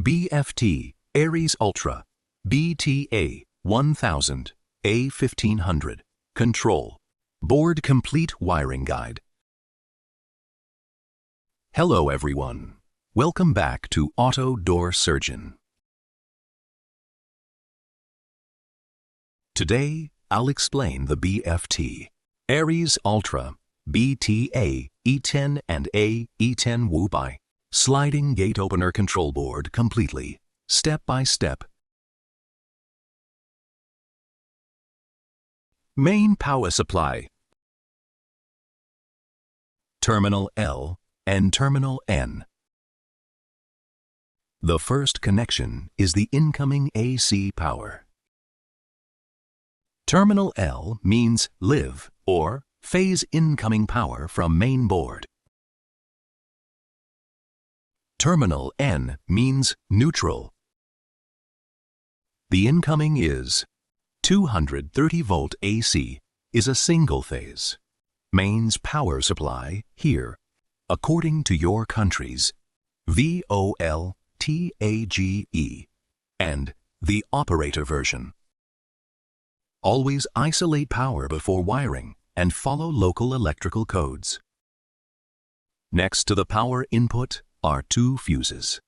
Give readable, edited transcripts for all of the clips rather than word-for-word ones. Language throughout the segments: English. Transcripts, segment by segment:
BFT ARES ULTRA BT A1000 A1500 Control Board Complete Wiring Guide. Hello everyone. Welcome back to Auto Door Surgeon. Today, I'll explain the BFT ARES ULTRA BT A10 and A10 WUBI sliding gate opener control board completely, step by step. Main power supply, Terminal L and Terminal N. The first connection is the incoming AC power. Terminal L means live or phase incoming power from main board. Terminal N means neutral. The incoming is 230 volt AC is a single phase. Mains power supply here, according to your countries, VOLTAGE and the operator version. Always isolate power before wiring and follow local electrical codes. Next to the power input are two fuses.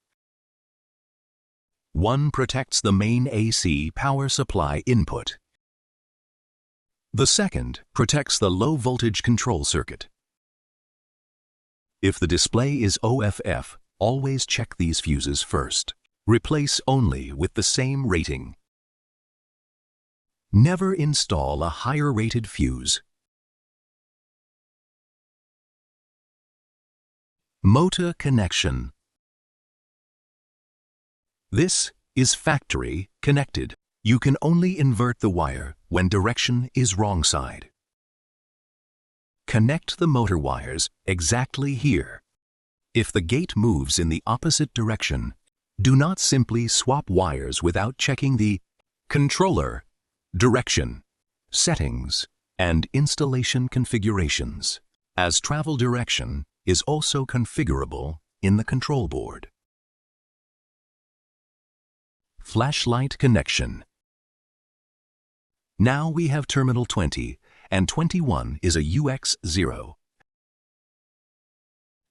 One protects the main AC power supply input. The second protects the low voltage control circuit. If the display is OFF, always check these fuses first. Replace only with the same rating. Never install a higher rated fuse. Motor connection. This is factory connected. You can only invert the wire when direction is wrong side. Connect the motor wires exactly here. If the gate moves in the opposite direction, do not simply swap wires without checking the controller, direction, settings, and installation configurations, as travel direction is also configurable in the control board. Flashlight connection. Now we have terminal 20 and 21 is a UX0.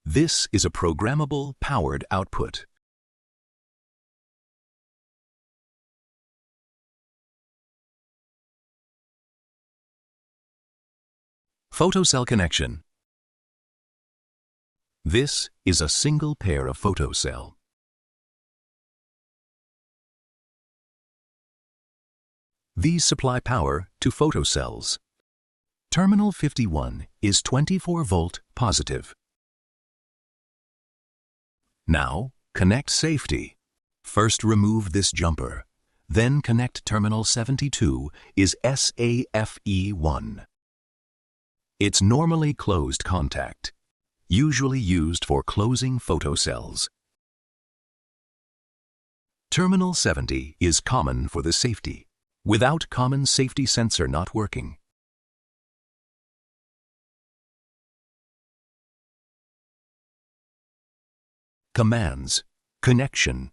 This is a programmable powered output. Photocell connection. This is a single pair of photocell. These supply power to photocells. Terminal 51 is 24 volt positive. Now, connect safety. First remove this jumper. Then connect terminal 72 is SAFE1. It's normally closed contact, usually used for closing photocells. Terminal 70 is common for the safety, without common safety sensor not working. Commands, connection.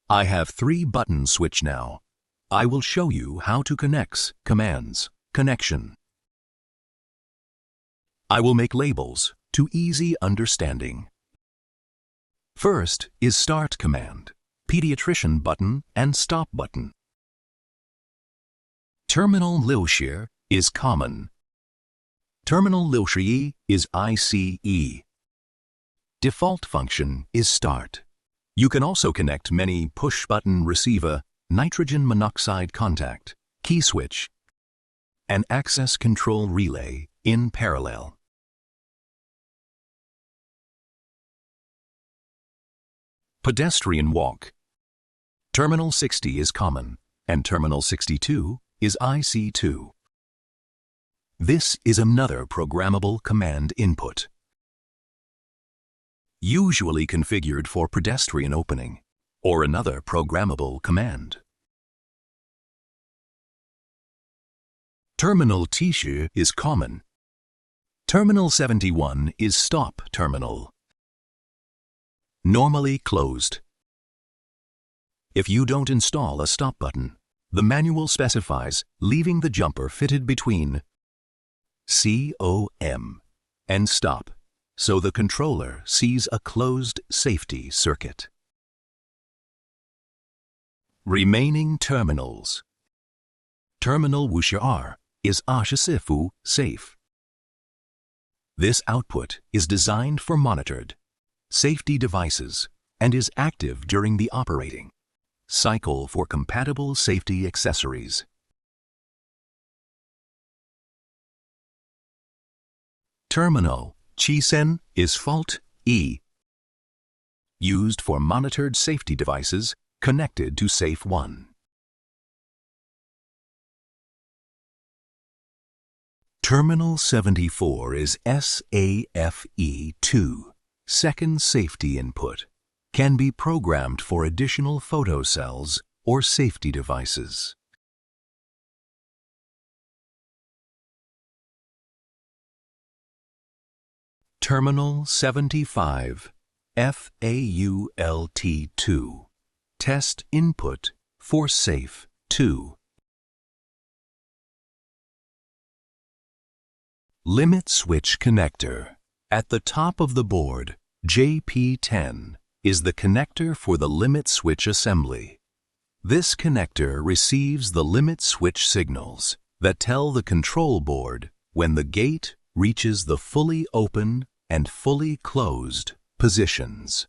I have 3 button switch now. I will show you how to connect commands, connection. I will make labels to easy understanding. First is start command, pediatrician button and stop button. Terminal Lilshire is common. Terminal Lilshire is ICE. Default function is start. You can also connect many push-button receiver, nitrogen monoxide contact, key switch, and access control relay in parallel. Pedestrian walk. Terminal 60 is common, and Terminal 62 is IC2. This is another programmable command input, usually configured for pedestrian opening, or another programmable command. Terminal T-shirt is common. Terminal 71 is stop terminal. Normally closed. If you don't install a stop button, the manual specifies leaving the jumper fitted between COM and stop, so the controller sees a closed safety circuit. Remaining terminals. Terminal 24 is 24 safe. This output is designed for monitored safety devices and is active during the operating cycle for compatible safety accessories. Terminal Chisen is fault E, used for monitored safety devices connected to Safe 1. Terminal 74 is SAFE2, second safety input, can be programmed for additional photocells or safety devices. Terminal 75, FAULT2, test input for Safe 2. Limit switch connector. At the top of the board, JP10 is the connector for the limit switch assembly. This connector receives the limit switch signals that tell the control board when the gate reaches the fully open and fully closed positions.